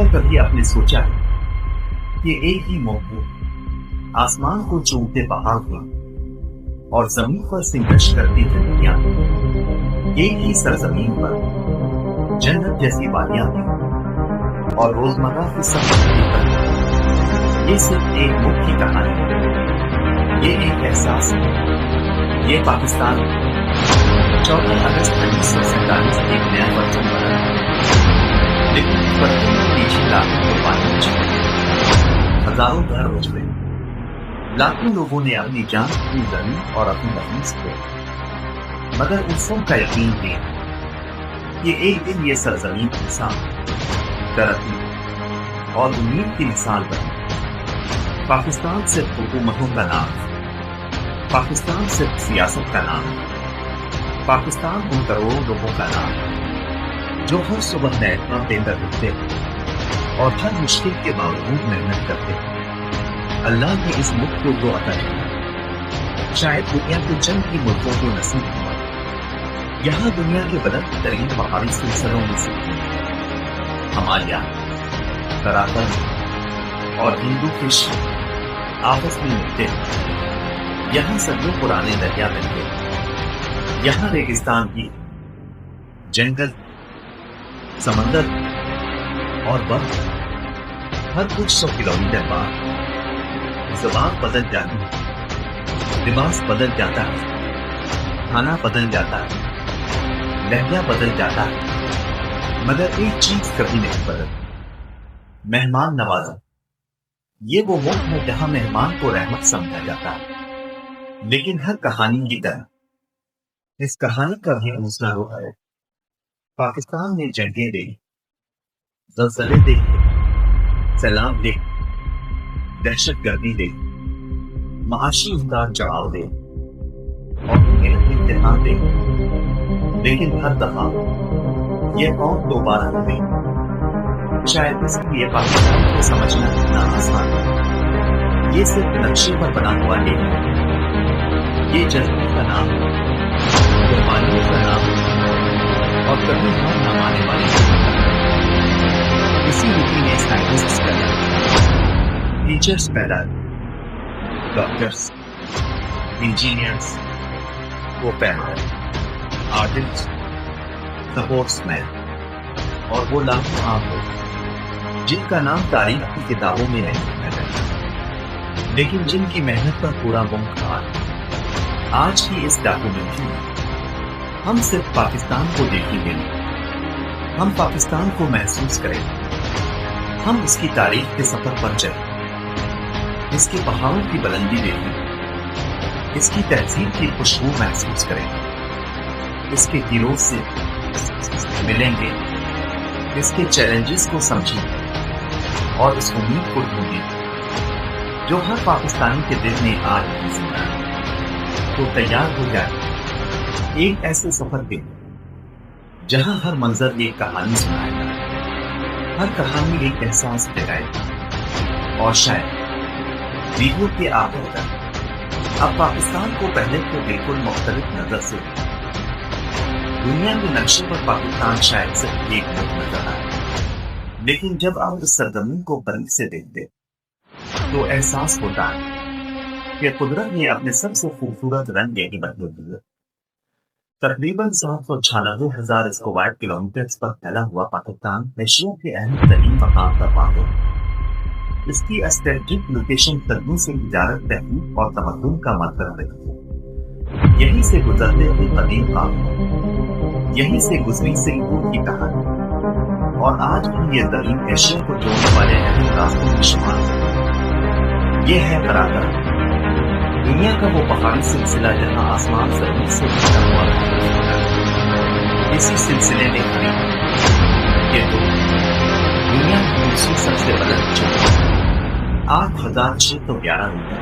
कभी आपने सोचा है कि एक ही मौके आसमान को चूमते पहाड़ हुआ और जमीन पर संघर्ष करती धरतियां, एक ही सरजमीन पर जन्नत जैसी वादियां थी और रोजमर्रा की सब पर ये सिर्फ एक मुल्क की कहानी है, ये एक एहसास है, ये पाकिस्तान 14 अगस्त 1947 एक नया वर्जन बना, लेकिन बर्तन के पीछे लाखों कुर्बानियां छिपी, हजारों घर उजड़े, लाखों लोगों ने अपनी जान, अपनी जमीन और अपनी नफीस को, मगर उन सब का यकीन नहीं कि एक दिन ये सरजमीन इंसान, तरक्की और उम्मीद की मिसाल बनी। पाकिस्तान सिर्फ हुकूमतों का नाम, पाकिस्तान सिर्फ सियासत का नाम, पाकिस्तान उन करोड़ों लोगों का नाम जो हर सुबह नए देकर उठते और हर मुश्किल के बावजूद मेहनत करते। अल्लाह ने इस मुल्क को जो अता किया, शायद दुनिया के चंद की मुल्कों को नसीब हुआ। यहाँ दुनिया के बदतर तरीन पहाड़ी सिलसिलों में से हिमालय, कराकल और हिंदू फिश आपस में मिलते हैं। यहाँ सदियों पुराने दरिया मिलते हैं। यहाँ रेगिस्तान की, जंगल, समंदर और बर्फ हर कुछ 100 किलोमीटर बाद ज़बान बदल जाती है, लिबास बदल जाता है, खाना बदल जाता है, लहजा बदल जाता है, मगर एक चीज कभी नहीं बदलती, मेहमान नवाजा। ये वो मुल्क है जहां मेहमान को रहमत समझा जाता है। लेकिन हर कहानी की तरह इस कहानी का भी दूसरा रुख है। पाकिस्तान ने जंगें देखी, ज़लज़ले देखे, सैलाब देखे, दहशतगर्दी देखी, माशी उतार चढ़ाव दे और इम्तिहान दे, लेकिन हर दफा ये कौम दोबारा हुई। शायद इसलिए पाकिस्तान को समझना इतना आसान है। ये सिर्फ नक्शे पर बना हुआ नहीं है, ये जज्बे का नाम, कुर्बानियों का नाम और कभी हार न मानने वाले। इसी रीति ने साइंटिस्ट पैदा, टीचर्स पैदा, डॉक्टर्स, इंजीनियर्स, वो पैदा, आर्टिस्ट, स्पोर्ट्समैन और वो लाखों आम लोग जिनका नाम तारीख की किताबों में नहीं है, लेकिन जिनकी मेहनत पर पूरा मुल्क है। आज की इस डॉक्यूमेंट्री में हम सिर्फ पाकिस्तान को देखेंगे नहीं, हम पाकिस्तान को महसूस करेंगे। हम इसकी तारीख के सफर पर चलें, इसके पहाड़ों की बुलंदी देखें, इसकी तहजीब की खुशबू महसूस करेंगे, इसके गिरोह से मिलेंगे, इसके चैलेंजेस को समझेंगे और इस उम्मीद को ढूंढेंगे जो हर पाकिस्तानी के दिल में आज भी जिंदा है। तो तैयार हो जाए एक ऐसे सफर के जहां हर मंजर एक कहानी सुनाएगा, हर कहानी एक एहसास दिलाएगी और शायद वीडियो के आखिर तक अब पाकिस्तान को पहले तो बिल्कुल मुख्तलिफ नजर से, दुनिया के नक्शे पर पाकिस्तान शायद सिर्फ एक मुल्क नजर आए, लेकिन जब आप इस सरजमीन को करीब से देखते तो एहसास होता है कि कुदरत ने अपने सबसे खूबसूरत रंग यही बदल दिए। तकरीबन 796,000 स्क्वायर किलोमीटर पर फैला हुआ पाकिस्तान एशिया के अहम तरीन मकाम पर वाक़ है। इसकी स्ट्रेटेजिक लोकेशन सदियों से तिजारत, तहजीब और तमद्दुन का मरकज़ रही है। यहीं से गुजरते हुए कदीम काम, यहीं से गुजरी सिंगपुर की कहानी और आज भी ये तरीन एशिया को जोड़ने वाले अहम रास्तों में शुमार है। ये है कराकल, दुनिया का वो पहाड़ी सिलसिला जहां आसमान जमीन से घिरा हुआ है। इसी सिलसिले में खड़ी ये तो दुनिया की दूसरी सबसे बुलंद चोटी 8,611 मीटर,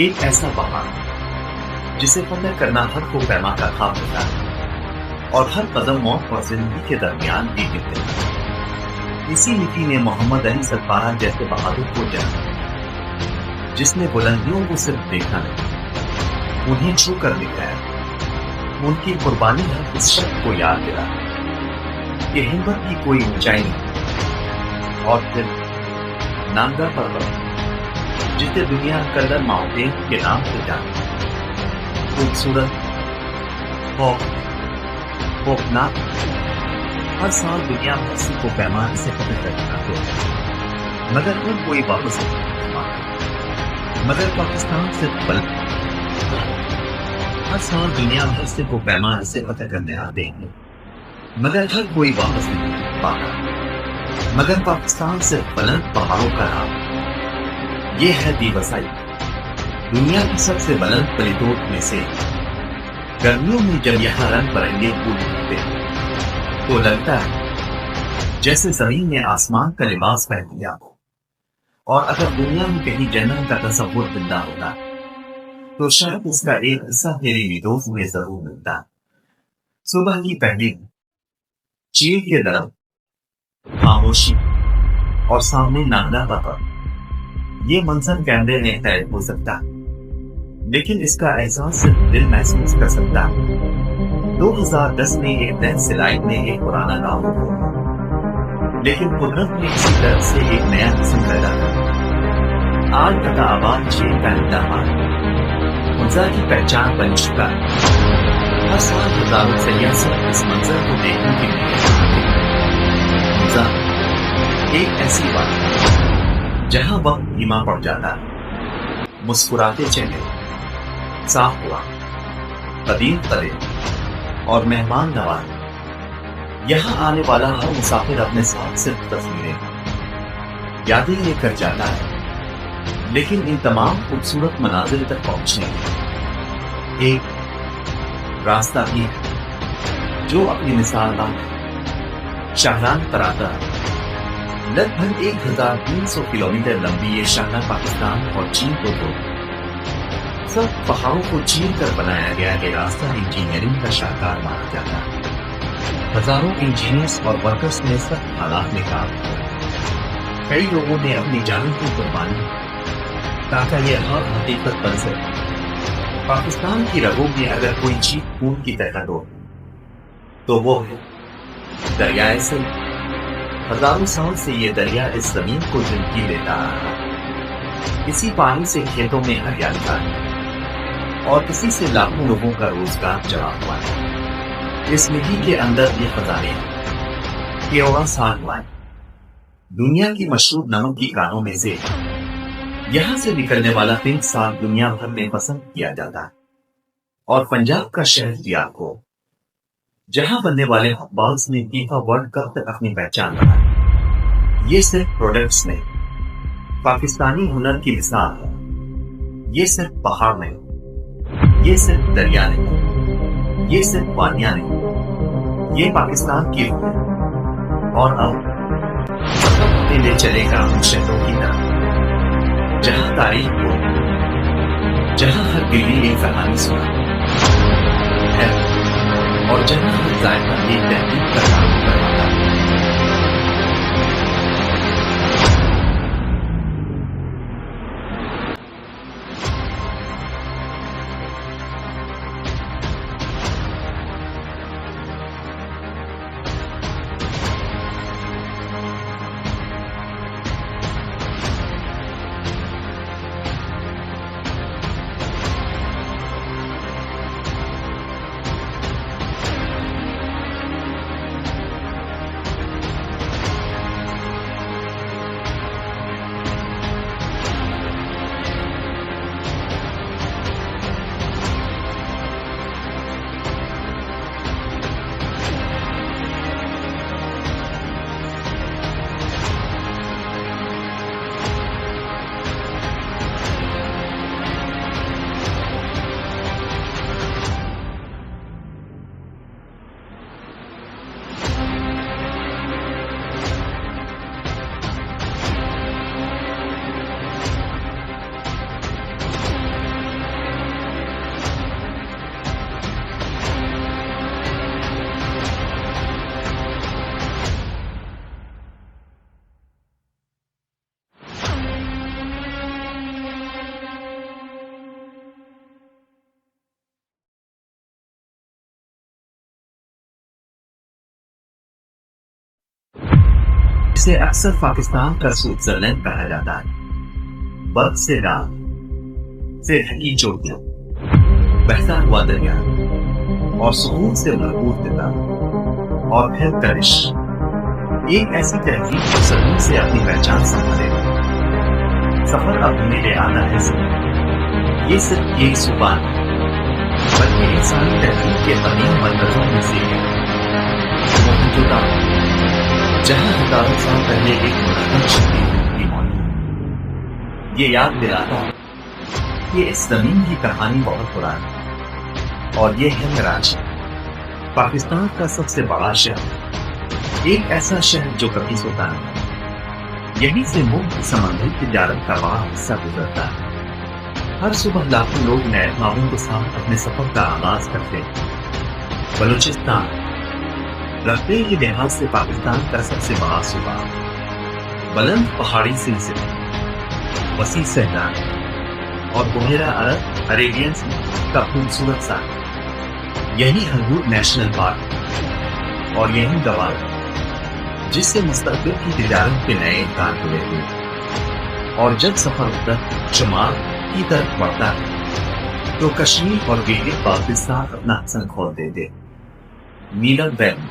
एक ऐसा पहाड़ जिसे फतह करना हर को पैमा का खाब होता है और हर कदम मौत और जिंदगी के दरमियान भी गिरते हैं। इसी नीति ने मोहम्मद अली सरपारा जैसे बहादुर को जन्म, जिसने बुलंदियों को सिर्फ देखा नहीं, उन्हें छू कर दिखाया। उनकी कुर्बानी है इस शख्स को याद दिला कि हिम्मत की कोई ऊंचाई नहीं, اور پھر نانگا پربت، جسے دنیا کلر ماؤنٹین کے نام سے جانتی ہے، خوبصورت، خوفناک، ہر سال دنیا بھر سے کو پیمانے سے فتح کرنا ہے، مگر ہر کوئی واپس نہیں آتا۔ مگر پاکستان سے بلند ہر سال دنیا بھر سے کو پیمانے سے فتح کرنے آتے ہیں، مگر ہر کوئی واپس نہیں پاتا۔ مگر پاکستان سے بلند پہاڑوں کا نام یہ ہے دی وسائی، دنیا کی سب سے بلند پلیٹوٹ میں سے۔ گرمیوں میں جب یہاں رنگ برنگے پھول کھلتے ہیں تو لگتا ہے جیسے زمین نے آسمان کا لباس پہن لیا ہو، اور اگر دنیا میں کہیں جنت کا تصور زندہ ہوتا تو شاید اس کا ایک حصہ میری ویڈیوز میں ضرور ملتا۔ صبح کی پہلی چیل کے درخت، خاموشی، اور سامنے نانگا پربت، یہ منظر کیمرے میں قید ہو سکتا ہے، لیکن اس کا احساس صرف دل محسوس کر سکتا ہے۔ 2010 میں ایک نئے سلائٹ نے ایک پرانا گاؤں کو، لیکن قدرت نے اسی طرح سے ایک نیا قسم پیدا کر آج کا آباد شیر کا اقدامات خزہ کی پہچان بن چکا ہے۔ ہر سال ہزاروں سیاح صرف اس منظر کو دیکھنے کے لیے آتے ہیں۔ خزہ ایک ایسی بات جہاں وقت دھیما پڑ جاتا ہے، مسکراتے چہرے، صاف ہوا، قدیم قلعے اور مہمان نواز۔ یہاں آنے والا ہر مسافر اپنے ساتھ صرف تصویریں، یادیں لے کر جاتا ہے، لیکن ان تمام خوبصورت مناظر تک پہنچنے کے ایک راستہ بھی ہے جو اپنی مثال ہے۔ شاہراہ پراتا، لگ بھگ 1300 کلومیٹر لمبی یہ شاہراہ پاکستان اور چین کو جوڑتی ہے۔ سب پہاڑوں کو چیر کر بنایا گیا یہ راستہ انجینئرنگ کا شاہکار مانا جاتا ہے۔ ہزاروں انجینئرز اور ورکرز نے سخت حالات میں کام کیا۔ کئی لوگوں نے اپنی جان کی قربانی دی تاکہ یہ ہر حقیقت بن سکے۔ پاکستان کی رگوں میں اگر کوئی چیز خون کی طرح ہو تو وہ ہے دریائے سندھ۔ ہزاروں سال سے یہ دریا اس زمین کو زندگی دیتا رہا، اسی پانی سے کھیتوں میں ہریالی آئی اور اسی سے لاکھوں لوگوں کا روزگار جمع ہوا ہے۔ اس مٹی کے اندر یہ خزانے ہیں کیوڑا سال وائن، دنیا کی مشہور نمک کی کانوں میں سے۔ یہاں سے نکلنے والا پنک سال دنیا بھر میں پسند کیا جاتا ہے، اور پنجاب کا شہر دیاکو، جہاں بننے والے بالز نے فیفا ورلڈ کپ تک اپنی پہچان بنائی۔ یہ صرف پروڈکٹس نہیں، پاکستانی ہنر کی مثال ہے۔ یہ صرف پہاڑ نہیں، یہ صرف دریا نہیں، یہ صرف وادیاں نہیں، یہ پاکستان کی روح ہے۔ اور اب لے چلے گا ان شہروں کی طرف جہاں تاریخ کو، جہاں ہر گلی ایک کہانی سنا ہے، اور جہاں ہر ذائقہ ایک تحقیق کا کام کرواتا ہے۔ जिसे अक्सर पाकिस्तान का स्विट्जरलैंड कहा जाता है। बर्फ से रात से ढकी चोटियां, बहता हुआ दरिया और सुकून से भरपूर फिजा और फिर करिश, एक ऐसी तहजीब जो सदियों से अपनी पहचान संभाले। सफर अब मेरे आता है ये सिर्फ एक सुबह बल्कि इंसानी तहजीब के कदीम मरकजों में से है, जहां हजारों साल पहले एक मुनज़्ज़म शक्ति की मौजूद। ये याद दिलाता है कि इस जमीन की कहानी बहुत पुरानी और ये है कराची, पाकिस्तान का सबसे बड़ा शहर, एक ऐसा शहर जो कभी सोता नहीं। यहीं से मुल्क की समंदरी तिजारत का बड़ा हिस्सा गुजरता है। हर सुबह लाखों लोग नए ख्वाबों के साथ अपने सफर का आगाज करते हैं। बलूचिस्तान रखते ही लिहाज से पाकिस्तान का सबसे बड़ा सूबा, बुलंद पहाड़ी सिलसिले, वसी सहरा और बुहेरा अरेबियन का खूबसूरत साथ। यही हदूद नेशनल पार्क और यही गवार जिससे मुस्तकबिल की तिजारत के नए इम्कान हुए थे। और जब सफर उत्तर शुमाल की तरफ बढ़ता है तो कश्मीर और गिलगित बाल्टिस्तान अपना हसन खोल देते। नीलम वैली,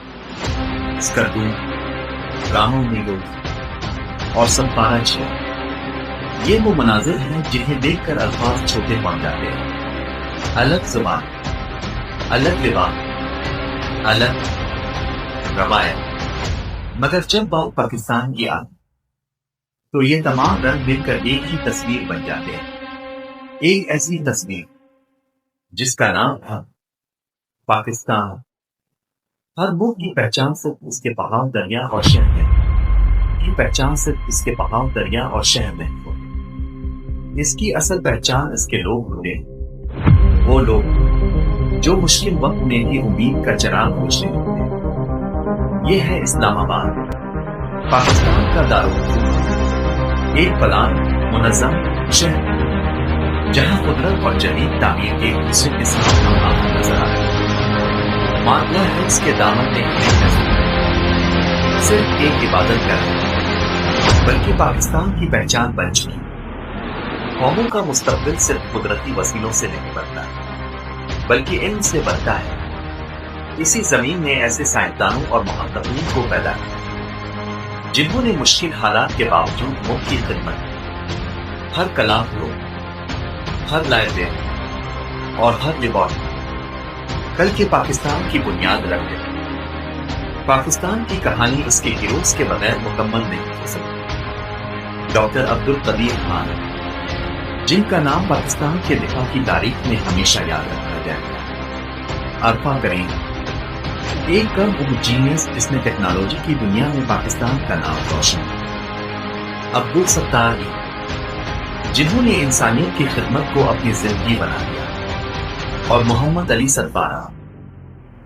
स्कर्दू, रामो नीगोज और संपारा छह, ये वो मनाजिर हैं जिन्हें देखकर अल्फाज छोटे पड़ जाते हैं। अलग जुबान, अलग लिबास, अलग रवायत, मगर जब बात पाकिस्तान की आती तो ये तमाम रंग मिलकर एक ही तस्वीर बन जाते हैं। एक ऐसी तस्वीर जिसका नाम था पाकिस्तान। हर मुल्क की पहचान सिर्फ उसके पहाड़, दरिया और शहर में, की पहचान सिर्फ इसके पहाड़, दरिया और शहर में हो। इसकी असल पहचान इसके लोग होते हैं, वो लोग जो मुश्किल वक्त में भी उम्मीद का चिराग रोशनी होते। ये है इस्लामाबाद, पाकिस्तान का दारुल, एक प्लान मुनज़्ज़म शहर जहां कुदरत और जदीद तामीर के एक दूसरे के साथ नजर आ रहे हैं। मामला है इसके दामन में सिर्फ एक इबादत कर, बल्कि पाकिस्तान की पहचान बन चुकी। कौमों का मुस्तकबिल सिर्फ कुदरती वसीलों से नहीं बनता, बल्कि इल्म से बनता है। इसी जमीन ने ऐसे साइंसदानों और मुहक्किकीन को पैदा किया जिन्होंने मुश्किल हालात के बावजूद मुल्क की खिदमत, हर कलाम को, हर लाइब्रेरी और हर लेबॉर्ट्री कल के पाकिस्तान की बुनियाद रख दी। पाकिस्तान की कहानी उसके हीरोज के बगैर मुकम्मल नहीं हो सकती। डॉक्टर अब्दुल कदीर खान, जिनका नाम पाकिस्तान के दिफा की तारीख में हमेशा याद रखा जाएगा। अरफा करीम, एक कम जीनियस जिसने टेक्नोलॉजी की दुनिया में पाकिस्तान का नाम रोशन किया। अब्दुल सत्तार, जिन्होंने इंसानियत की खिदमत को अपनी जिंदगी बना दिया। और मोहम्मद अली सतपारा,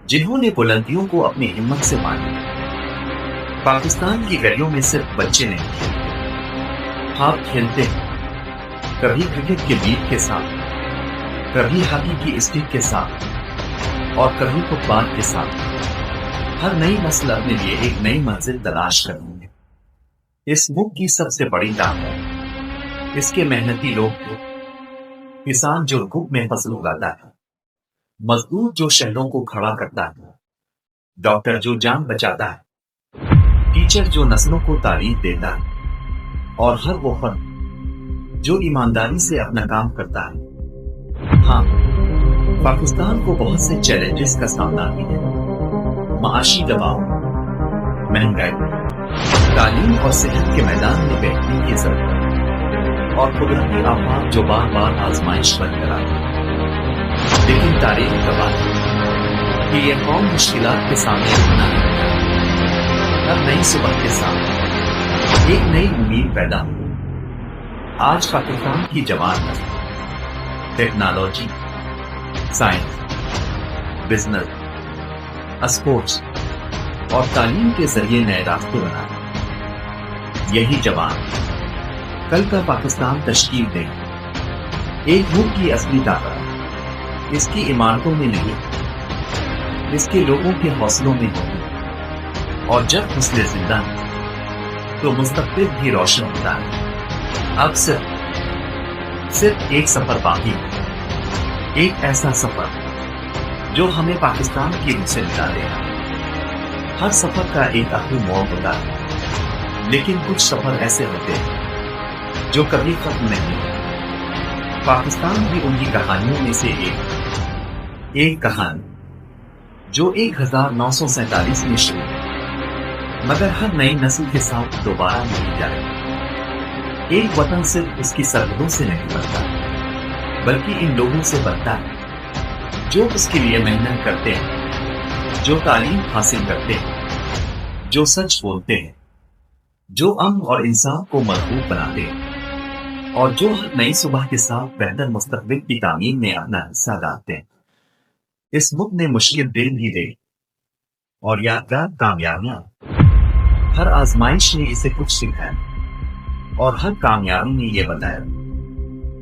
जिन्होंने बुलंदियों को अपनी हिम्मत से माना। पाकिस्तान की गलियों में सिर्फ बच्चे नहीं खेलते, आप खेलते हैं, कभी क्रिकेट के बीट के साथ, कभी हॉकी की स्टिक के साथ और कभी फुटबॉल के साथ। हर नई नस्ल अपने लिए एक नई मंजिल तलाश करती है। इस मुल्क की सबसे बड़ी ताकत इसके मेहनती लोग थे। किसान जो धूप में फसल उगाता है, मजदूर जो शहरों को खड़ा करता है, डॉक्टर जो जान बचाता है, टीचर जो नस्लों को तालीम देता है, और हर वो फर्द जो ईमानदारी से अपना काम करता है। हाँ, पाकिस्तान को बहुत से चैलेंजेस का सामना भी है। माशी दबाव, महंगाई, तालीम और सेहत के मैदान में बेहतरी की जरूरत और कुदरती आफात जो बार बार आजमाइश बन कर आती है। लेकिन तारीख गवाह है कि यह कौम मुश्किलात के सामने बना रहता है। हर नई सुबह के साथ एक नई उम्मीद पैदा हुई। आज पाकिस्तान की जवान नस्ल टेक्नोलॉजी, साइंस, बिजनेस, स्पोर्ट्स और तालीम के जरिए नए रास्ते बनाए। यही जवान कल का पाकिस्तान तश्कील देंगे। एक मुल्क की असली ताकत इसकी इमारतों में नहीं, इसके लोगों के हौसलों में होगी। और जब हौसले जिंदा हैं تو مستقبل بھی روشن ہوتا ہے۔ اب صرف ایک سفر باقی ہے، ایک ایسا سفر جو ہمیں پاکستان کی روح سے ملا دے گا۔ ہر سفر کا ایک آخری موڑ ہوتا ہے، لیکن کچھ سفر ایسے ہوتے ہیں جو کبھی ختم نہیں ہوتے۔ پاکستان بھی ان کی کہانیوں میں سے ایک کہانی جو 1947 میں شروع ہوئی، مگر ہر نئی نسل کے ساتھ دوبارہ ملی جائے۔ ایک وطن صرف اس کی سرحدوں سے نہیں بنتا، بلکہ ان لوگوں سے بنتا ہے جو اس کے لیے محنت کرتے ہیں، جو تعلیم حاصل کرتے ہیں، جو سچ بولتے ہیں، جو امن اور انصاف کو مضبوط بناتے ہیں، اور جو ہر نئی صبح کے ساتھ بہتر مستقبل کی تعمیر میں اپنا حصہ ڈالتے ہیں۔ اس ملک نے مشکل دن بھی دے اور یادگار کامیابیاں، ہر آزمائش نے اسے کچھ سکھایا، اور ہر کامیابی نے یہ بتایا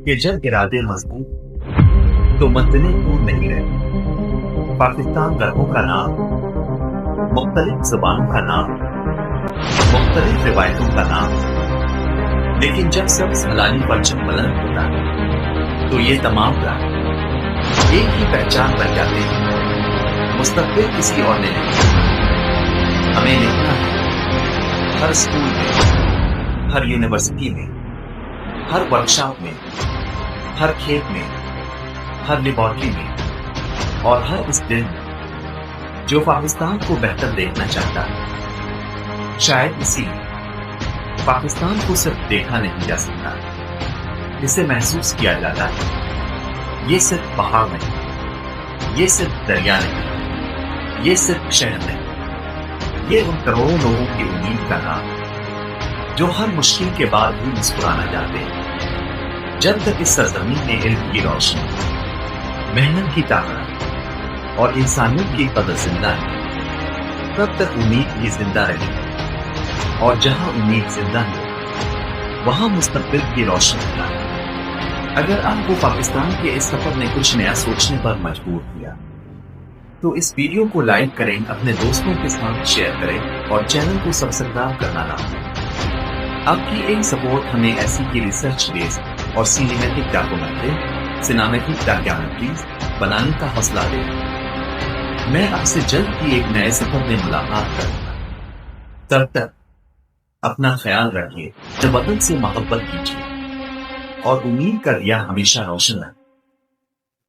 کہ جب ارادے مضبوط تو منزلیں دور نہیں رہتی۔ پاکستان گرہوں کا نام، مختلف زبانوں کا نام، مختلف روایتوں کا نام، لیکن جب سب ہلالی پرچم بلند ہوتا ہے تو یہ تمام راہ ایک ہی پہچان بن جاتے ہیں۔ مستقبل کسی اور نے نہیں، ہمیں لکھنا ہے، ہر اسکول میں، ہر یونیورسٹی میں، ہر ورکشاپ میں، ہر کھیت میں، ہر لیبارٹری میں، اور ہر اس دل میں جو پاکستان کو بہتر دیکھنا چاہتا ہے۔ شاید اسی پاکستان کو صرف دیکھا نہیں جا سکتا، اسے محسوس کیا جاتا ہے۔ یہ صرف پہاڑ نہیں، یہ صرف دریا نہیں، یہ صرف شہر نہیں، یہ ان کروڑوں لوگوں کی امید کا نام جو ہر مشکل کے بعد بھی مسکرانا چاہتے ہیں۔ جب تک اس سرزمین میں علم کی روشنی، محنت کی طاقت اور انسانیت کی قدر زندہ ہے، تب تک امید بھی زندہ رہے گی، اور جہاں امید زندہ ہے وہاں مستقبل کی روشنی ہوتا ہے۔ اگر آپ کو پاکستان کے اس سفر نے کچھ نیا سوچنے پر مجبور کیا تو اس ویڈیو کو لائک کریں، اپنے دوستوں کے ساتھ شیئر کریں، اور چینل کو سبسکرائب کرنا نہ بھولیں۔ آپ کی ایک سپورٹ ہمیں ایسی کی ریسرچ بیس اور سینیمیٹک ڈاکیومنٹریز بنانے کا حوصلہ دے گا۔ میں آپ سے جلد ہی ایک نئے سفر میں ملاقات کروں گا۔ تب تک اپنا خیال رکھیے، وطن سے محبت کیجیے، اور امید کا دیا ہمیشہ روشن رہے۔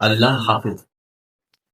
اللہ حافظ۔